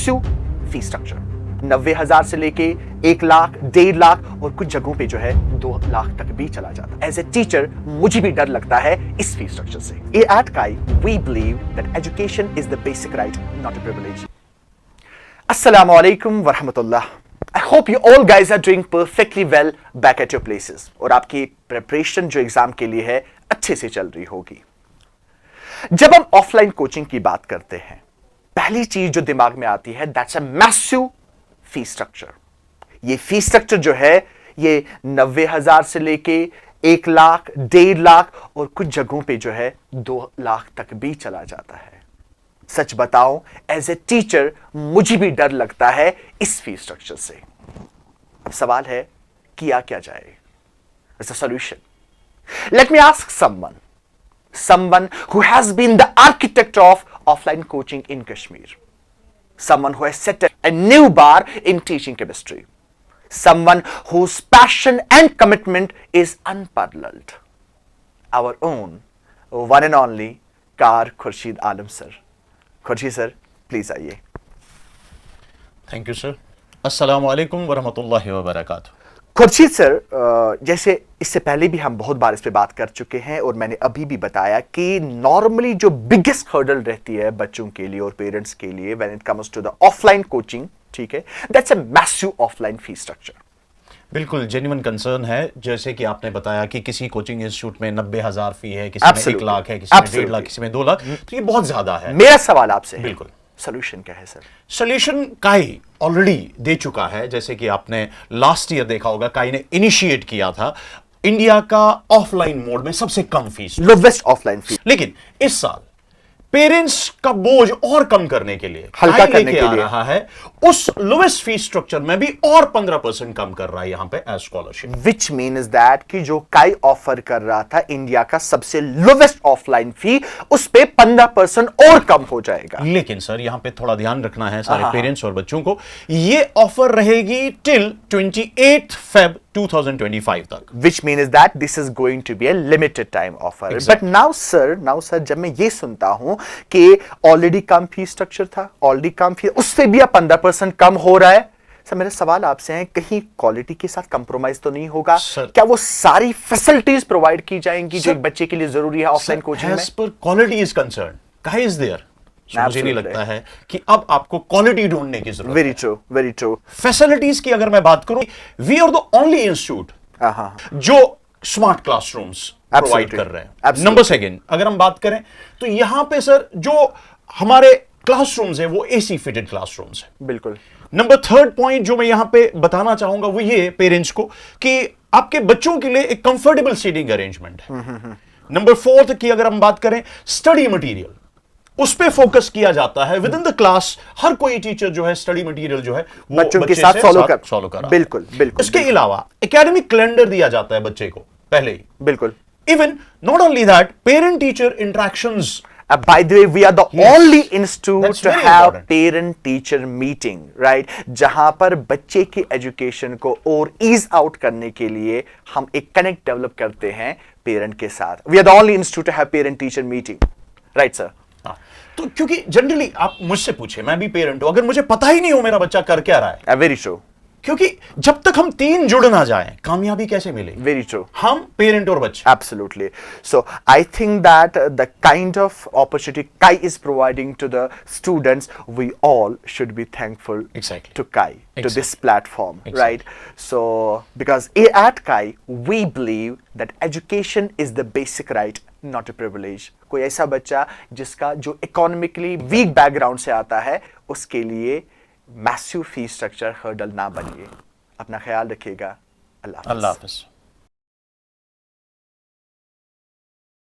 Massive fee structure. 90,000 से लेके 1 लाख, 1.5 लाख और कुछ जगहों पे जो है 2 लाख तक भी चला जाता है। एज ए टीचर मुझे भी डर लगता है इस फी स्ट्रक्चर से। At CAI, we believe that education is the basic right, not a privilege. Assalamu alaikum wa rahmatullah. I hope you all guys are doing perfectly well back at your places. और आपकी preparation जो exam के लिए है अच्छे से चल रही होगी। जब हम ऑफलाइन कोचिंग की बात करते हैं, पहली चीज जो दिमाग में आती है that's a massive fee structure. ये फी स्ट्रक्चर जो है ये 90,000 से लेके 1 लाख, 1.5 लाख और कुछ जगहों पे जो है 2 लाख तक भी चला जाता है। सच बताऊं, एज ए टीचर मुझे भी डर लगता है इस फी स्ट्रक्चर से। अब सवाल है किया क्या जाए? As a solution, let me ask someone who has been the architect of offline coaching in Kashmir, someone who has set a new bar in teaching chemistry, someone whose passion and commitment is unparalleled, our own one and only Kar Khurshid Alam sir. Khurshid sir, please आइए। Thank you sir. अस्सलाम वालेकुम वरहमतुल्लाहि वबरकातुहू। Khurshid sir, जैसे इससे पहले भी हम बहुत बार इस पे बात कर चुके हैं और मैंने अभी भी बताया कि नॉर्मली जो बिगेस्ट हर्डल रहती है बच्चों के लिए और पेरेंट्स के लिए when it comes to the offline coaching, ठीक है, that's a massive offline fee structure. बिल्कुल जेन्युइन कंसर्न है। जैसे कि आपने बताया कि किसी कोचिंग इंस्टीट्यूट में 90,000 फी है, किसी में 1 लाख है, किसी में 1.5 लाख, किसी में 2 लाख, तो ये बहुत ज्यादा है। मेरा सवाल आपसे है, बिल्कुल सोल्यूशन क्या है सर? सोल्यूशन काई ऑलरेडी दे चुका है। जैसे कि आपने लास्ट ईयर देखा होगा, काई ने इनिशिएट किया था इंडिया का ऑफलाइन मोड में सबसे कम फीस, लोवेस्ट ऑफलाइन फी। लेकिन इस साल पेरेंट्स का बोझ और कम करने के लिए हल्का करने के आ लिए रहा है, उस लोवेस्ट फीस स्ट्रक्चर में भी और 15% कम कर रहा है यहां पे as scholarship. Which means that कि जो काई ऑफर कर रहा था इंडिया का सबसे लोवेस्ट ऑफलाइन फी, उस पे 15% और कम हो जाएगा। लेकिन सर यहां पे थोड़ा ध्यान रखना है सारे पेरेंट्स और बच्चों को, ये ऑफर रहेगी टिल 28 Feb 2025 तक। Which means that this is going to be a limited time offer. But now sir, जब मैं ये सुनता हूं कि ऑलरेडी कम फी स्ट्रक्चर था, ऑलरेडी कम फी, उससे भी अब 15% कम हो रहा है, सर मेरे सवाल आपसे हैं, कहीं क्वालिटी के साथ कंप्रोमाइज तो नहीं होगा? क्या वो सारी फैसिलिटीज प्रोवाइड की जाएंगी जो एक बच्चे के लिए जरूरी है ऑफलाइन कोचिंग में? As per quality is concerned, काई is there? मुझे नहीं लगता है कि अब आपको क्वालिटी ढूंढने की जरूरत है। Very true. फैसिलिटीज की अगर मैं बात करूं, we are the only institute जो स्मार्ट क्लासरूम्स प्रोवाइड कर रहे हैं। नंबर सेकंड, अगर हम बात करें तो यहां पे सर जो हमारे क्लासरूम्स है वो एसी फिटेड क्लासरूम्स है। बिल्कुल। नंबर थर्ड पॉइंट जो मैं यहां पे बताना चाहूंगा वो ये पेरेंट्स को कि आपके बच्चों के लिए एक कंफर्टेबल सीटिंग अरेंजमेंट है। नंबर फोर्थ की अगर हम बात करें, स्टडी मटेरियल, उस पे फोकस किया जाता है विद इन द क्लास। हर कोई टीचर जो है स्टडी मटेरियल जो है वो बच्चों के साथ फॉलो कर। बिल्कुल। इसके अलावा एकेडमिक कैलेंडर दिया जाता है बच्चे को पहले ही। बिल्कुल। Even not only that, parent teacher interactions. By the way, we are the only institute That's to very have important. parent-teacher meeting, right? जहां पर बच्चे की एजुकेशन को और ईज आउट करने के लिए हम एक कनेक्ट डेवलप करते हैं पेरेंट के साथ। We are the only institute to have parent-teacher meeting, right, sir? तो क्योंकि जनरली आप मुझसे पूछे, मैं भी पेरेंट हूं, अगर मुझे पता ही नहीं हो मेरा बच्चा कर क्या रहा है, Very true. क्योंकि जब तक हम तीन जुड़ ना जाएं कामयाबी कैसे मिलेगी? Very true. हम पेरेंट और बच्चे। Absolutely. So I think that the kind of opportunity CAI is providing to the students, we all should be thankful Exactly. to CAI, to this platform, Exactly. right? So because at CAI, we believe that education is the basic right, not a privilege. कोई ऐसा बच्चा जिसका जो economically weak background से आता है, उसके लिए मैसिव फी स्ट्रक्चर हर्डल ना बनिए। अपना ख्याल रखिएगा। अल्लाह हाफ़िज़।